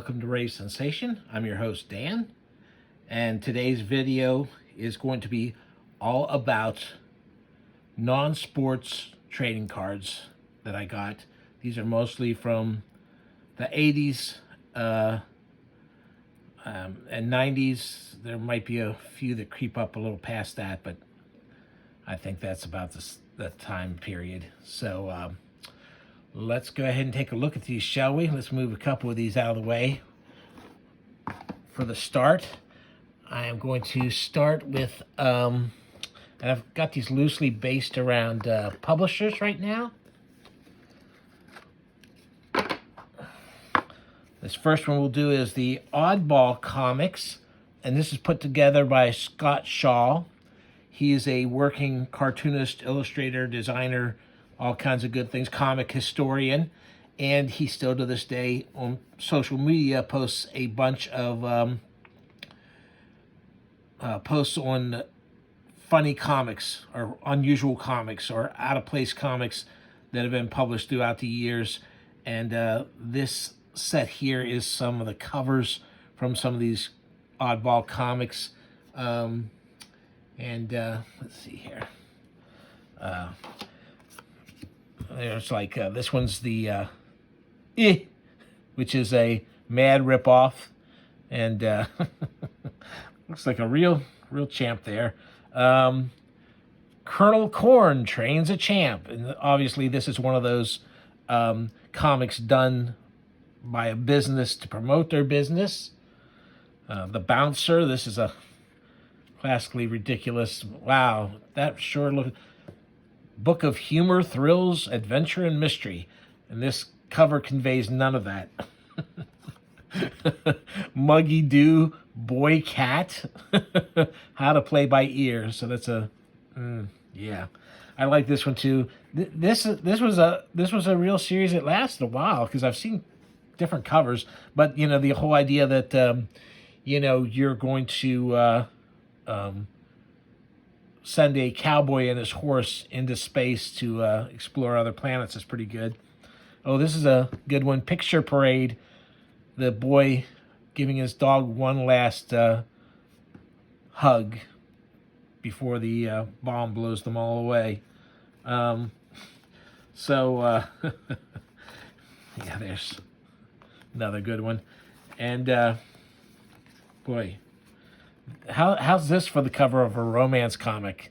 welcome to Ray's Sensation. I'm your host, Dan, and today's video is going to be all about non-sports trading cards that I got. These are mostly from the 80s and 90s. There might be a few that creep up a little past that, but I think that's about the time period. So let's go ahead and take a look at these, shall we? Let's move a couple of these out of the way. For the start, I am going to start with, and I've got these loosely based around publishers right now. This first one we'll do is the Oddball Comics, and this is put together by Scott Shaw. He is a working cartoonist, illustrator, designer, all kinds of good things, comic historian, and he still to this day on social media posts a bunch of posts on funny comics or unusual comics or out-of-place comics that have been published throughout the years. And this set here is some of the covers from some of these oddball comics. Let's see here. There's like this one's the which is a mad ripoff, and looks like a real champ there. Colonel Corn Trains a Champ, and obviously this is one of those comics done by a business to promote their business. The Bouncer, this is a classically ridiculous. Wow, that sure looks. Book of humor, thrills, adventure, and mystery. And this cover conveys none of that. Muggy Doo, Boy Cat, How to Play by Ear. So that's a, yeah. I like this one too. This was a real series that lasted a while because I've seen different covers, but you know the whole idea that you're going to send a cowboy and his horse into space to explore other planets is pretty good. Oh, this is a good one. Picture Parade. The boy giving his dog one last hug before the bomb blows them all away. Yeah, there's another good one. And boy, how's this for the cover of a romance comic?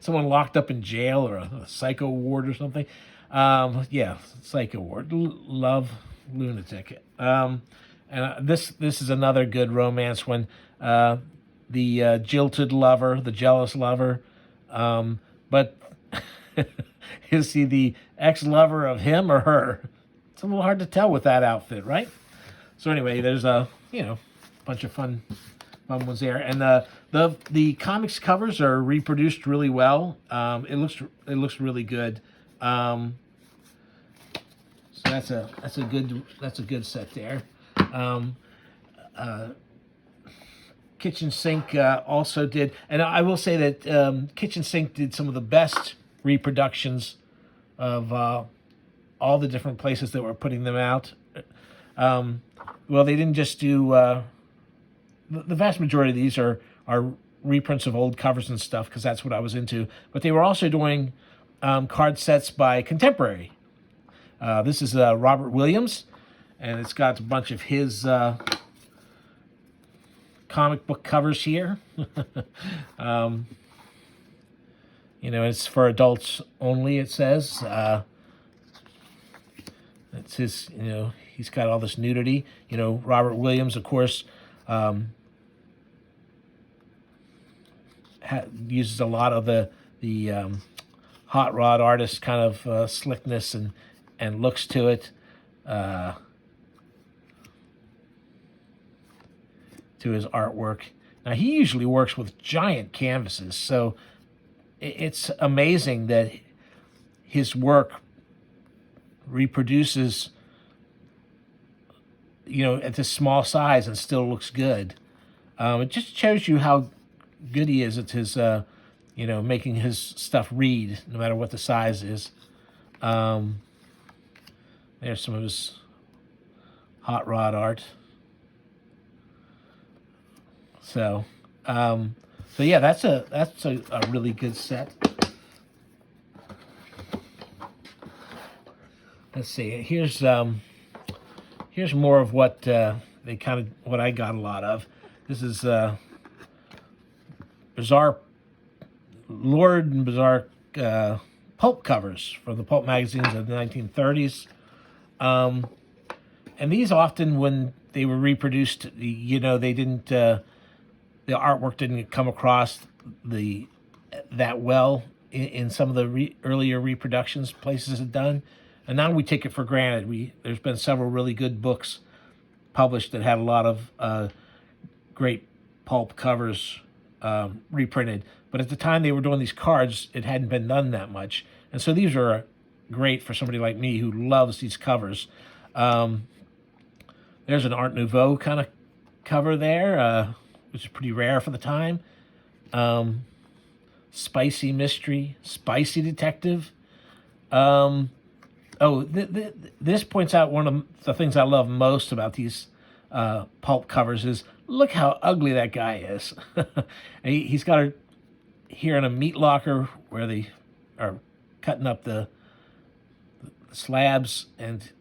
Someone locked up in jail or a psycho ward or something. Yeah, psycho ward. Love lunatic. This is another good romance one. The jilted lover, the jealous lover. But is he the ex-lover of him or her? It's a little hard to tell with that outfit, right? So anyway, there's a bunch of fun ones there, and the comics covers are reproduced really well. It looks really good. So that's a good set there. Kitchen Sink also did, and I will say that Kitchen Sink did some of the best reproductions of all the different places that were putting them out. Well, they didn't just do. The vast majority of these are reprints of old covers and stuff because that's what I was into. But they were also doing card sets by contemporary. This is Robert Williams, and it's got a bunch of his comic book covers here. It's for adults only, it says. It's his, he's got all this nudity. Robert Williams, of course, uses a lot of the hot rod artist kind of slickness and looks to it, to his artwork. Now, he usually works with giant canvases, so it's amazing that his work reproduces at this small size and still looks good. It just shows you how good he is at his, making his stuff read, no matter what the size is. There's some of his hot rod art. So, so yeah, that's a really good set. Let's see. Here's more of what what I got a lot of. This is bizarre Lord and Bizarre pulp covers from the pulp magazines of the 1930s. And these often, when they were reproduced, they didn't, the artwork didn't come across that well in some of the earlier reproductions places had done. And now we take it for granted. There's been several really good books published that had a lot of great pulp covers reprinted. But at the time they were doing these cards, it hadn't been done that much. And so these are great for somebody like me who loves these covers. There's an Art Nouveau kind of cover there, which is pretty rare for the time. Spicy mystery, spicy detective. This points out one of the things I love most about these pulp covers is look how ugly that guy is. He's got here in a meat locker where they are cutting up the slabs, and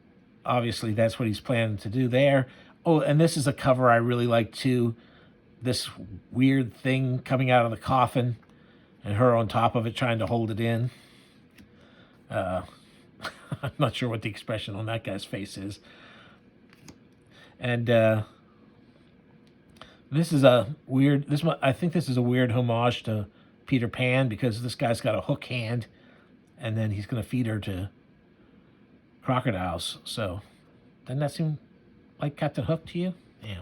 obviously that's what he's planning to do there. Oh, and this is a cover I really like too. This weird thing coming out of the coffin and her on top of it trying to hold it in. I'm not sure what the expression on that guy's face is. And this is a weird, I think this is a weird homage to Peter Pan, because this guy's got a hook hand and then he's going to feed her to crocodiles. So doesn't that seem like Captain Hook to you? Yeah.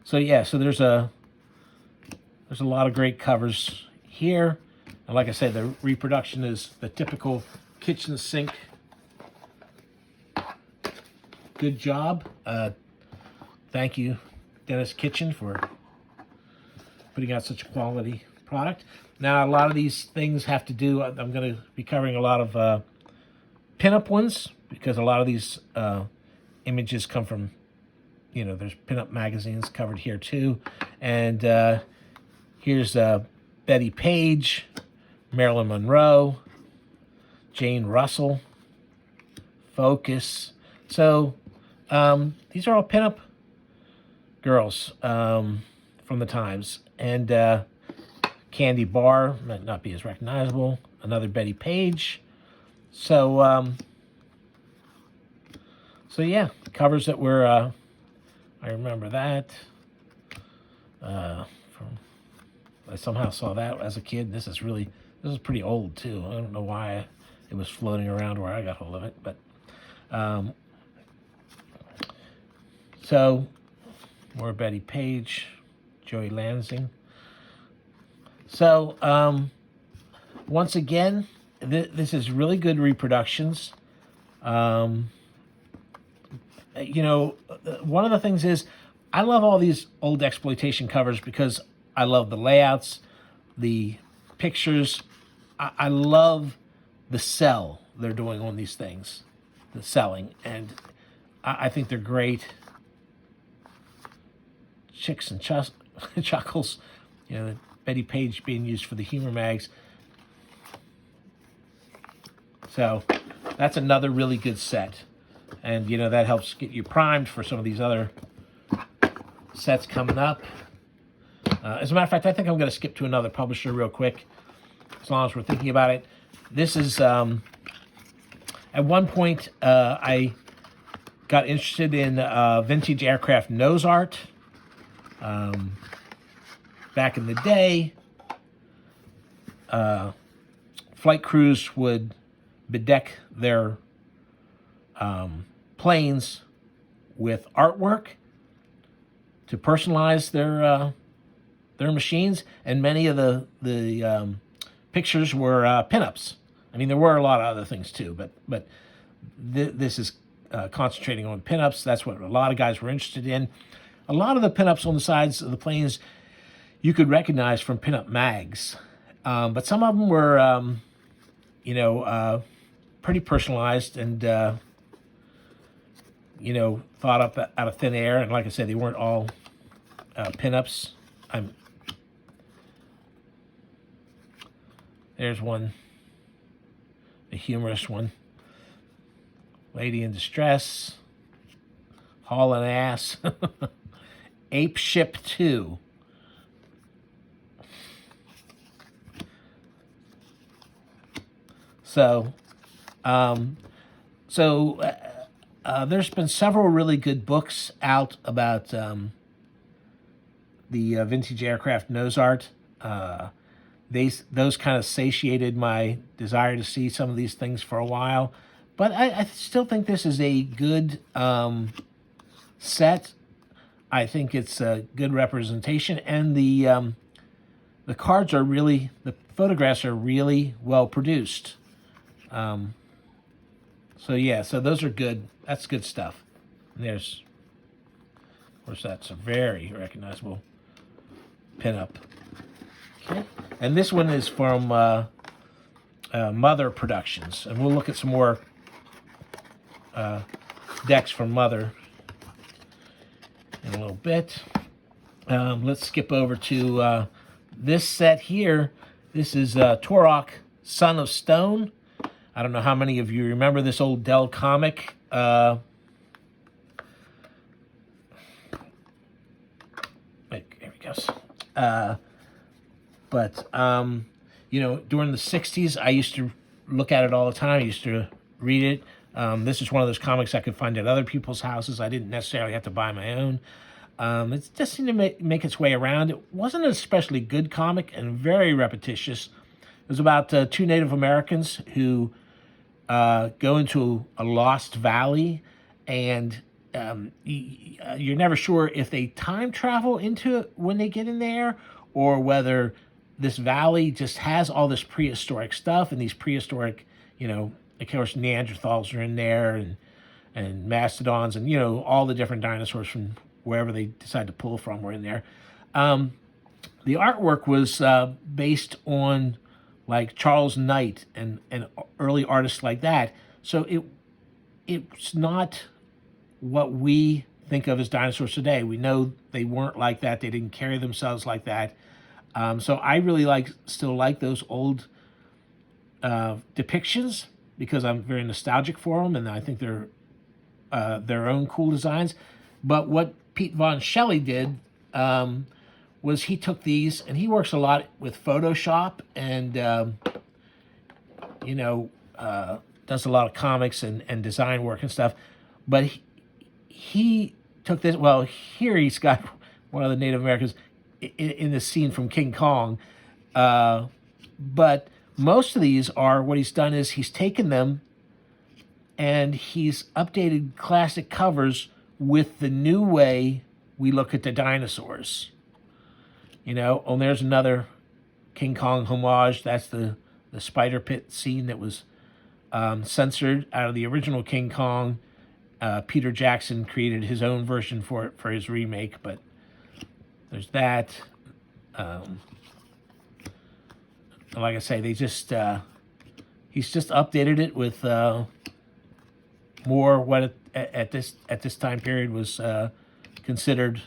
So there's a lot of great covers here. And like I said, the reproduction is the typical kitchen sink. Good job. Thank you, Dennis Kitchen, for putting out such a quality product. Now, a lot of these things have to do, I'm going to be covering a lot of pinup ones, because a lot of these images come from, there's pinup magazines covered here too. And here's Betty Page, Marilyn Monroe, Jane Russell, Focus. So these are all pinup girls from the times. And Candy Bar might not be as recognizable. Another Betty Page. So yeah, covers that were, I remember that. I somehow saw that as a kid. This is pretty old too. I don't know why it was floating around where I got hold of it, but so more Betty Page, Joey Lansing. So once again, this is really good reproductions. One of the things is I love all these old exploitation covers because I love the layouts, the pictures. I love the sell they're doing on these things, the selling, and I think they're great. Chicks and Chuckles, Betty Page being used for the humor mags. So that's another really good set. And, that helps get you primed for some of these other sets coming up. As a matter of fact, I think I'm going to skip to another publisher real quick, as long as we're thinking about it. This is, at one point, I got interested in vintage aircraft nose art. Back in the day, flight crews would bedeck their planes with artwork to personalize their machines, and many of the pictures were pinups. I mean, there were a lot of other things too, but this is concentrating on pinups. That's what a lot of guys were interested in. A lot of the pinups on the sides of the planes you could recognize from pinup mags, but some of them were, pretty personalized, and thought up out of thin air. And like I said, they weren't all pinups. There's one, a humorous one. Lady in Distress, Hauling Ass, Ape Ship 2. So, there's been several really good books out about the vintage aircraft nose art. Those kind of satiated my desire to see some of these things for a while. But I still think this is a good set. I think it's a good representation, and the cards are really, the photographs are really well produced. So those are good. That's good stuff. And there's, of course, that's a very recognizable pinup. Okay, and this one is from Mother Productions, and we'll look at some more decks from Mother in a little bit. Let's skip over to this set here. This is Turok, Son of Stone. I don't know how many of you remember this old Dell comic. There we go. During the 60s, I used to look at it all the time. I used to read it. This is one of those comics I could find at other people's houses. I didn't necessarily have to buy my own. It just seemed to make its way around. It wasn't an especially good comic and very repetitious. It was about two Native Americans who go into a lost valley, and you're never sure if they time travel into it when they get in there, or whether this valley just has all this prehistoric stuff, and these prehistoric, of course, Neanderthals are in there, and mastodons, and all the different dinosaurs from wherever they decide to pull from were in there. The artwork was based on like Charles Knight and early artists like that. So it's not what we think of as dinosaurs today. We know they weren't like that. They didn't carry themselves like that. So I really still like those old depictions because I'm very nostalgic for them, and I think they're their own cool designs. But what Pete Von Shelley did was he took these, and he works a lot with Photoshop and does a lot of comics and design work and stuff. But he took this. Well, here he's got one of the Native Americans in the scene from King Kong. But most of these are, what he's done is he's taken them and he's updated classic covers with the new way we look at the dinosaurs. There's another King Kong homage. That's the spider pit scene that was censored out of the original King Kong. Peter Jackson created his own version for his remake, but there's that. Like I say, he's just updated it with more what at this time period was considered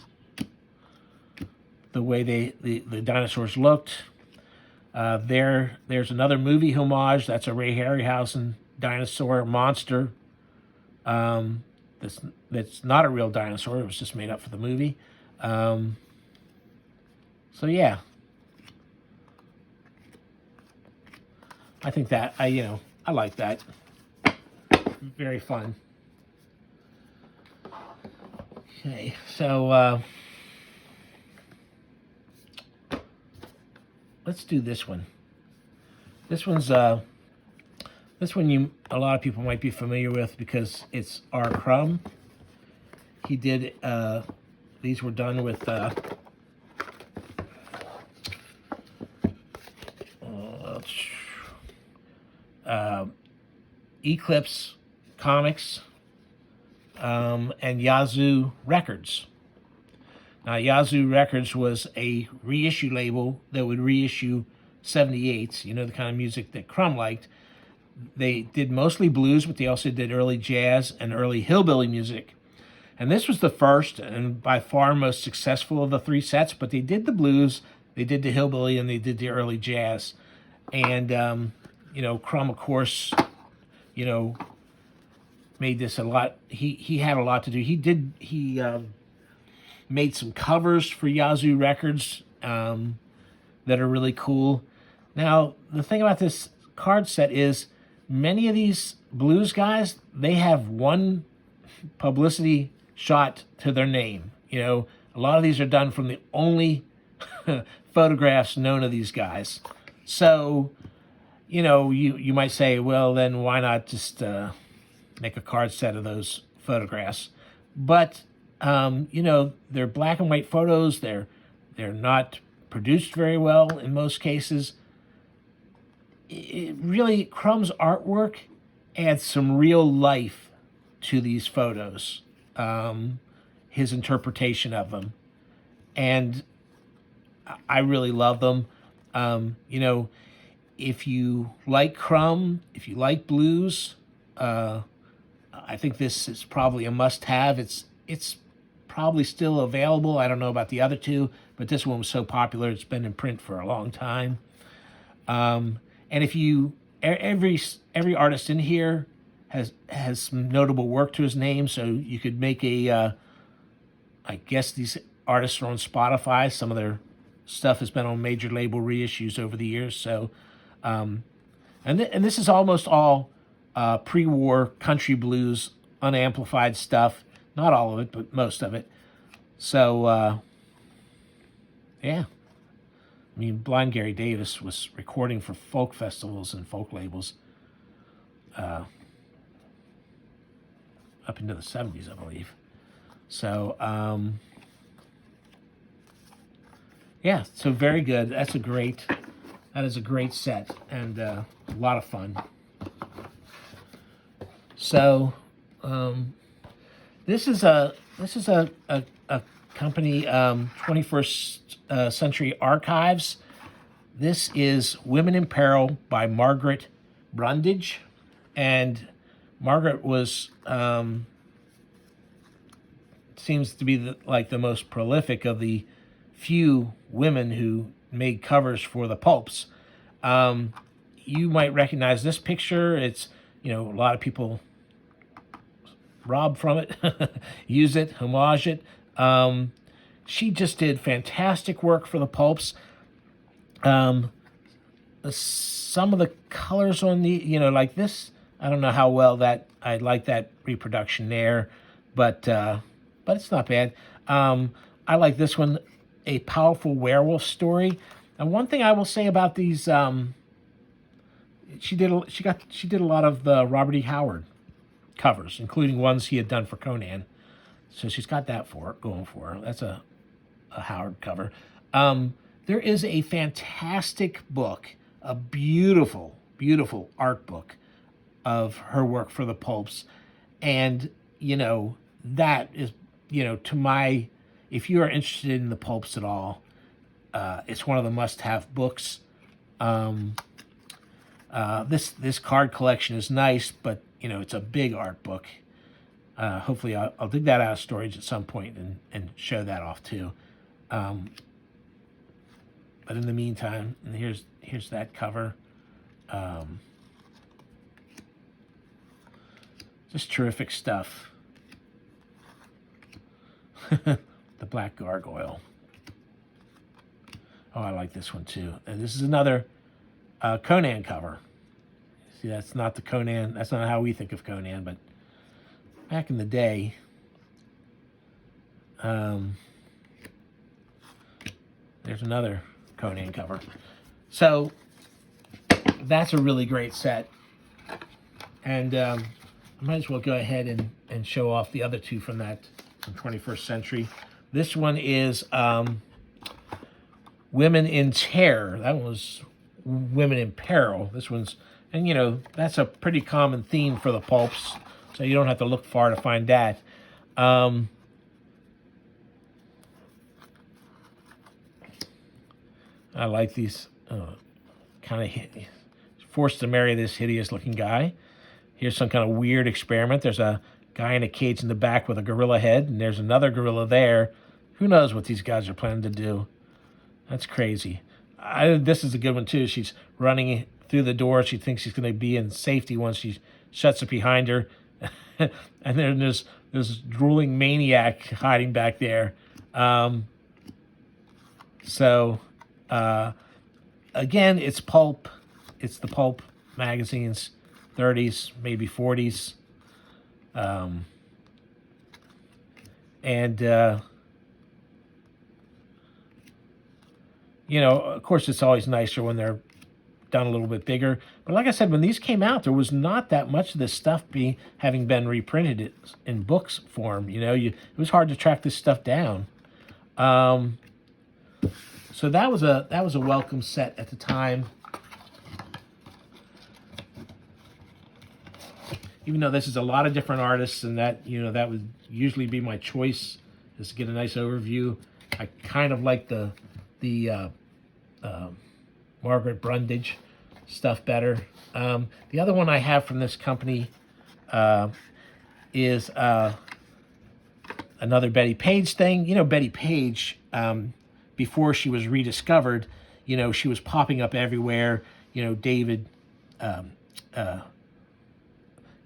the way the dinosaurs looked. There's another movie homage. That's a Ray Harryhausen dinosaur monster. That's not a real dinosaur. It was just made up for the movie. So yeah, I think that I like that. Very fun. Okay, so let's do this one. This one a lot of people might be familiar with because it's R. Crumb. He did these were done with Eclipse Comics and Yazoo Records. Now, Yazoo Records was a reissue label that would reissue 78s, the kind of music that Crumb liked. They did mostly blues, but they also did early jazz and early hillbilly music. And this was the first and by far most successful of the 3 sets, but they did the blues, they did the hillbilly, and they did the early jazz. And, Crumb, of course, made this a lot. He had a lot to do. He made some covers for Yazoo Records that are really cool. Now, the thing about this card set is many of these blues guys, they have one publicity shot to their name. A lot of these are done from the only photographs known of these guys. So, you might say, well, then why not just make a card set of those photographs? But, they're black and white photos. They're not produced very well in most cases. It really, Crumb's artwork adds some real life to these photos, his interpretation of them. And I really love them. If you like Crumb, if you like blues, I think this is probably a must-have. It's probably still available. I don't know about the other two, but this one was so popular, it's been in print for a long time. And if you, every artist in here has some notable work to his name, so you could make I guess these artists are on Spotify. Some of their stuff has been on major label reissues over the years. So, and this is almost all pre-war country blues, unamplified stuff. Not all of it, but most of it. So, yeah. I mean, Blind Gary Davis was recording for folk festivals and folk labels up into the 70s, I believe. So, yeah, so very good. That is a great set and a lot of fun. So, this is a company, 21st Century Archives. This is Women in Peril by Margaret Brundage, and Margaret was seems to be the most prolific of the few women who made covers for the pulps. You might recognize this picture. It's, a lot of people rob from it, use it, homage it. She just did fantastic work for the pulps. Some of the colors on the, like this, I don't know how well I like that reproduction there, but it's not bad. I like this one, A Powerful Werewolf Story. And one thing I will say about these, she did a lot of the Robert E. Howard covers, including ones he had done for Conan. So she's got that going for her. That's a Howard cover. There is a fantastic book, a beautiful, beautiful art book of her work for the pulps. And, that is, if you are interested in the pulps at all, it's one of the must-have books. This card collection is nice, but, it's a big art book. Hopefully I'll dig that out of storage at some point and show that off too. But in the meantime, and here's that cover. Just terrific stuff. The Black Gargoyle. Oh, I like this one too. And this is another Conan cover. See, that's not the Conan. That's not how we think of Conan, but back in the day, there's another Conan cover. So that's a really great set. And I might as well go ahead and show off the other two from 21st Century. This one is Women in Terror. That one was Women in Peril. This one's, and that's a pretty common theme for the pulps, so you don't have to look far to find that. I like these kind of forced to marry this hideous looking guy. Here's some kind of weird experiment. There's a guy in a cage in the back with a gorilla head, and there's another gorilla there. Who knows what these guys are planning to do? That's crazy. This is a good one, too. She's running through the door. She thinks she's going to be in safety once she shuts it behind her. And then there's this drooling maniac hiding back there. Again, it's pulp. It's the pulp magazines, 30s, maybe 40s. Of course, it's always nicer when they're done a little bit bigger. But like I said, when these came out, there was not that much of this stuff having been reprinted in books form. It was hard to track this stuff down. So that was a welcome set at the time. Even though this is a lot of different artists, and that would usually be my choice, is to get a nice overview. I kind of like the Margaret Brundage stuff better. The other one I have from this company is another Betty Page thing. Betty Page, before she was rediscovered, she was popping up everywhere. David,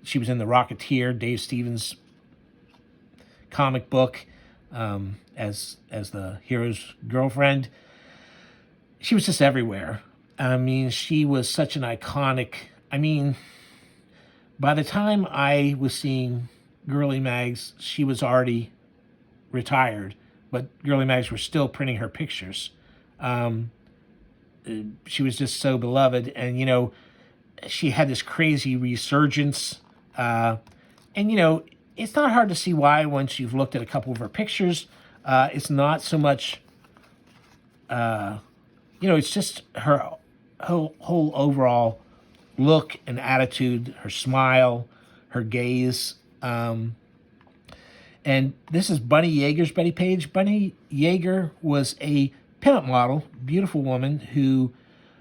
she was in The Rocketeer, Dave Stevens' comic book, as the hero's girlfriend. She was just everywhere. She was such an iconic... by the time I was seeing Girly Mags, she was already retired, but Girly Mags were still printing her pictures. She was just so beloved, and, she had this crazy resurgence. It's not hard to see why once you've looked at a couple of her pictures. It's not so much... it's just her whole overall look and attitude, her smile, her gaze. And this is Bunny Yeager's Betty Page. Bunny Yeager was a pinup model, beautiful woman, who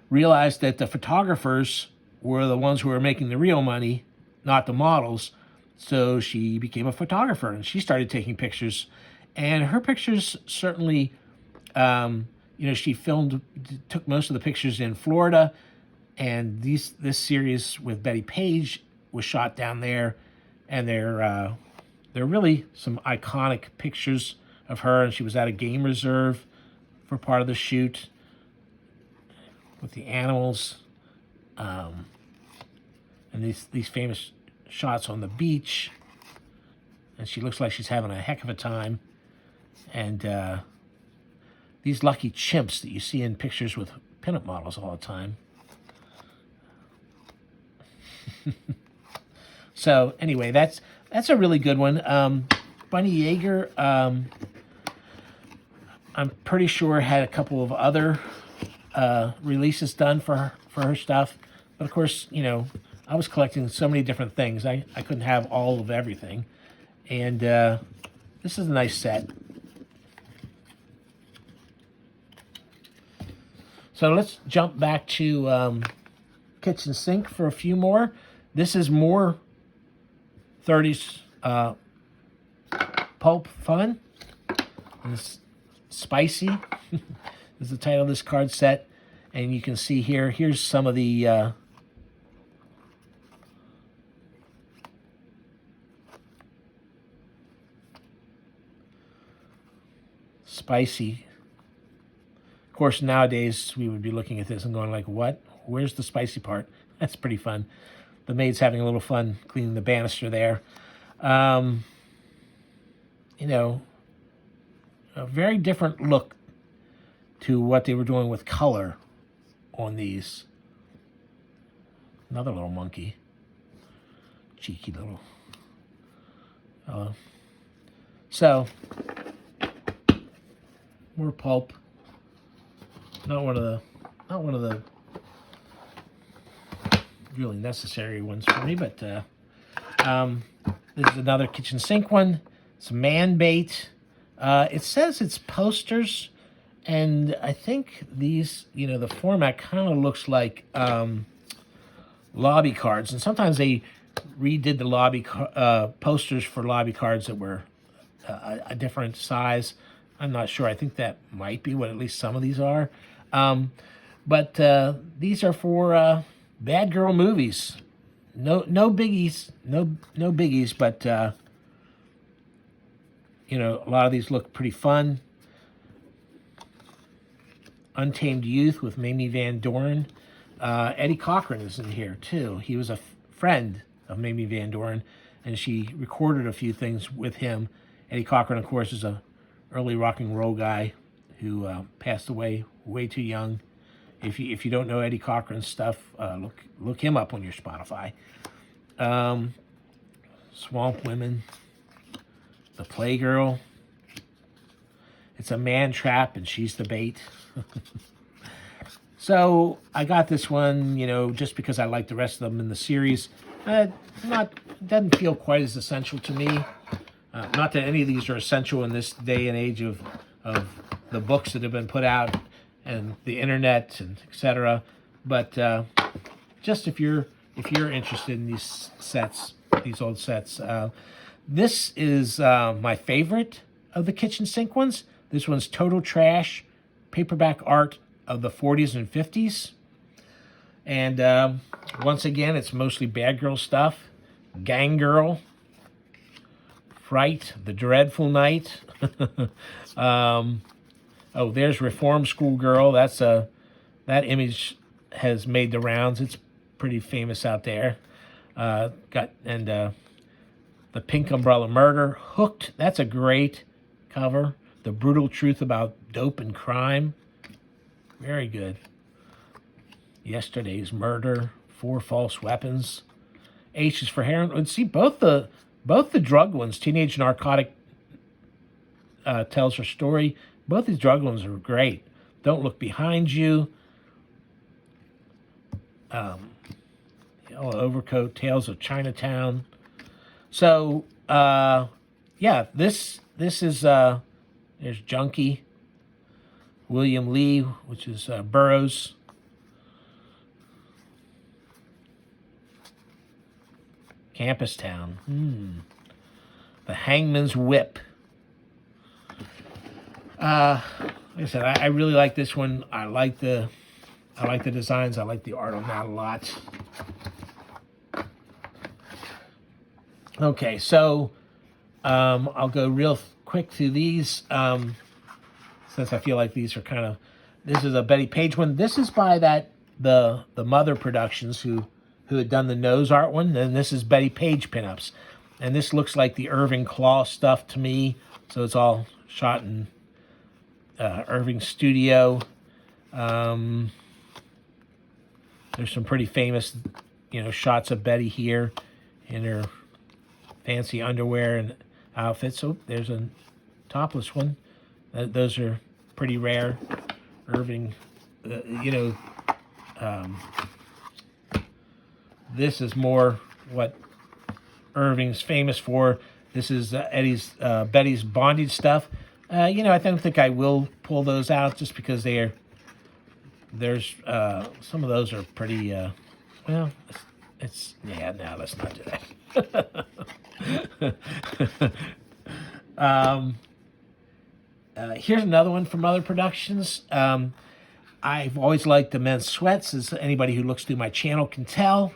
realized that the photographers were the ones who were making the real money, not the models. So she became a photographer, and she started taking pictures. And her pictures certainly... she took most of the pictures in Florida, and this series with Betty Page was shot down there, and they're really some iconic pictures of her. And she was at a game reserve for part of the shoot with the animals, and these famous shots on the beach, and she looks like she's having a heck of a time, and these lucky chimps that you see in pictures with pinup models all the time. So anyway, that's a really good one. Bunny Yeager, I'm pretty sure had a couple of other releases done for her stuff, but of course, I was collecting so many different things. I couldn't have all of everything, and this is a nice set. So let's jump back to kitchen sink for a few more. This is more 30s pulp fun. And it's spicy is the title of this card set. And you can see here's some of the spicy. Of course, nowadays, we would be looking at this and going like, what? Where's the spicy part? That's pretty fun. The maid's having a little fun cleaning the banister there. A very different look to what they were doing with color on these. Another little monkey. Cheeky little fellow. So, more pulp. Not one of the really necessary ones for me, but this is another kitchen sink one. It's man bait. It says it's posters, and I think these, the format kind of looks like lobby cards, and sometimes they redid the posters for lobby cards that were a different size. I'm not sure. I think that might be what at least some of these are. But these are for bad girl movies. No biggies. No biggies. But you know, a lot of these look pretty fun. Untamed Youth with Mamie Van Doren. Eddie Cochran is in here too. He was a friend of Mamie Van Doren, and she recorded a few things with him. Eddie Cochran, of course, is a early rock and roll guy who passed away way too young. If you don't know Eddie Cochran's stuff, look him up on your Spotify. Swamp Women, The Playgirl. It's a man trap, and she's the bait. So I got this one, you know, just because I like the rest of them in the series. Doesn't feel quite as essential to me. Not that any of these are essential in this day and age of the books that have been put out and the internet and etc. But just if you're interested in these sets, these old sets, this is my favorite of the kitchen sink ones. This one's Total Trash, paperback art of the 40s and 50s. And once again, it's mostly bad girl stuff. Gang Girl, Fright, The Dreadful Night. Oh, there's Reform School Girl. That image has made the rounds. It's pretty famous out there. The Pink Umbrella Murder. Hooked. That's a great cover. The Brutal Truth About Dope and Crime. Very good. Yesterday's Murder. 4 False Weapons. H is for Heroin. And see, both the drug ones, Teenage Narcotic tells her story. Both these drug ones are great. Don't Look Behind You. Yellow Overcoat, Tales of Chinatown. So, yeah, this is, there's Junkie. William Lee, which is Burroughs. Campus Town. The Hangman's Whip. Like I said, I really like this one. I like the designs. I like the art on that a lot. Okay, so I'll go real quick through these since I feel like these are kind of. This is a Betty Page one. This is by the Mother Productions who had done the nose art one, and this is Betty Page pinups, and this looks like the Irving Claw stuff to me. So it's all shot in Irving's studio. There's some pretty famous, shots of Betty here in her fancy underwear and outfits. So there's a topless one. Those are pretty rare. Irving, this is more what Irving's famous for. This is Betty's bondage stuff. I don't think I will pull those out just because there's some of those are pretty, no, let's not do that. Here's another one from Other Productions. I've always liked the men's sweats, as anybody who looks through my channel can tell.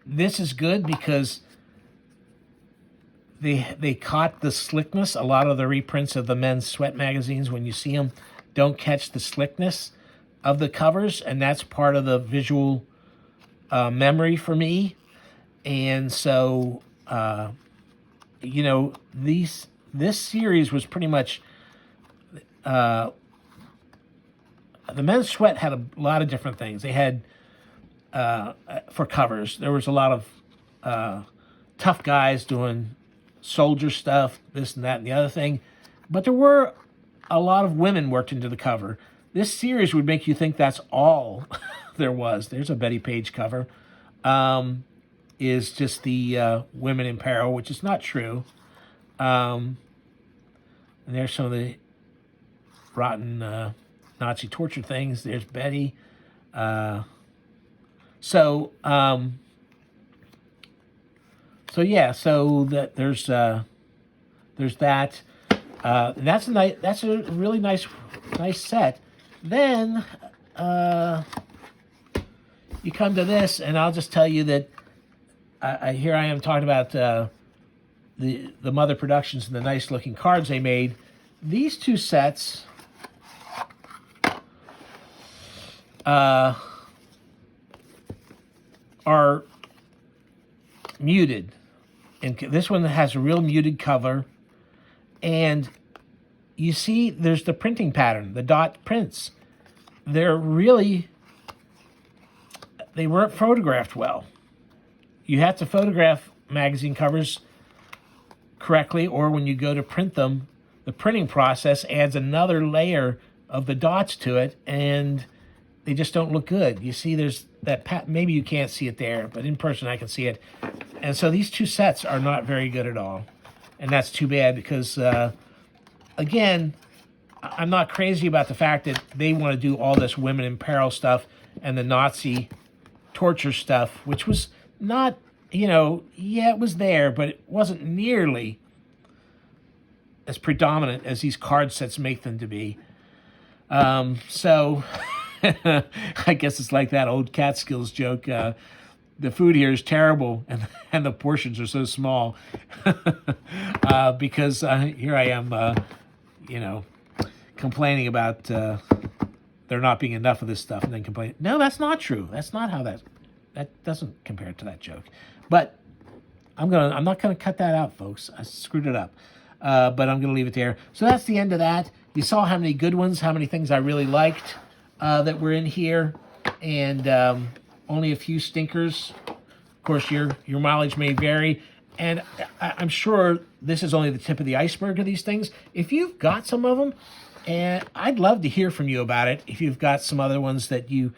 This is good because they caught the slickness. A lot of the reprints of the men's sweat magazines, when you see them, don't catch the slickness of the covers, and that's part of the visual memory for me. And so, this series was pretty much the men's sweat had a lot of different things. They had for covers, there was a lot of tough guys doing soldier stuff, this and that and the other thing, but there were a lot of women worked into the cover. This series would make you think that's all there was. There's a Betty Page cover. Is just the women in peril, which is not true. And there's some of the rotten Nazi torture things. There's Betty. So So yeah, so there's that. That's a nice. That's a really nice set. Then you come to this, and I'll just tell you that here I am talking about the Mother Productions and the nice looking cards they made. These two sets are muted, and this one has a real muted cover, and you see there's the printing pattern, the dot prints. They weren't photographed well. You have to photograph magazine covers correctly, or when you go to print them, the printing process adds another layer of the dots to it, and they just don't look good. You see there's that maybe you can't see it there, but in person I can see it. And so these two sets are not very good at all. And that's too bad because, again, I'm not crazy about the fact that they want to do all this women in peril stuff and the Nazi torture stuff, which was not, yeah, it was there, but it wasn't nearly as predominant as these card sets make them to be. So I guess it's like that old Catskills joke. The food here is terrible, and the portions are so small. Because here I am, complaining about there not being enough of this stuff, and then complaining. No, that's not true. That's not how that doesn't compare to that joke. But I'm not gonna cut that out, folks. I screwed it up. But I'm gonna leave it there. So that's the end of that. You saw how many good ones, how many things I really liked that were in here, and only a few stinkers. Of course, your mileage may vary, and I'm sure this is only the tip of the iceberg of these things. If you've got some of them, and I'd love to hear from you about it. If you've got some other ones that you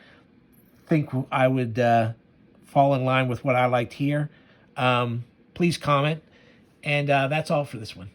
think I would fall in line with what I liked here, please comment. And that's all for this one.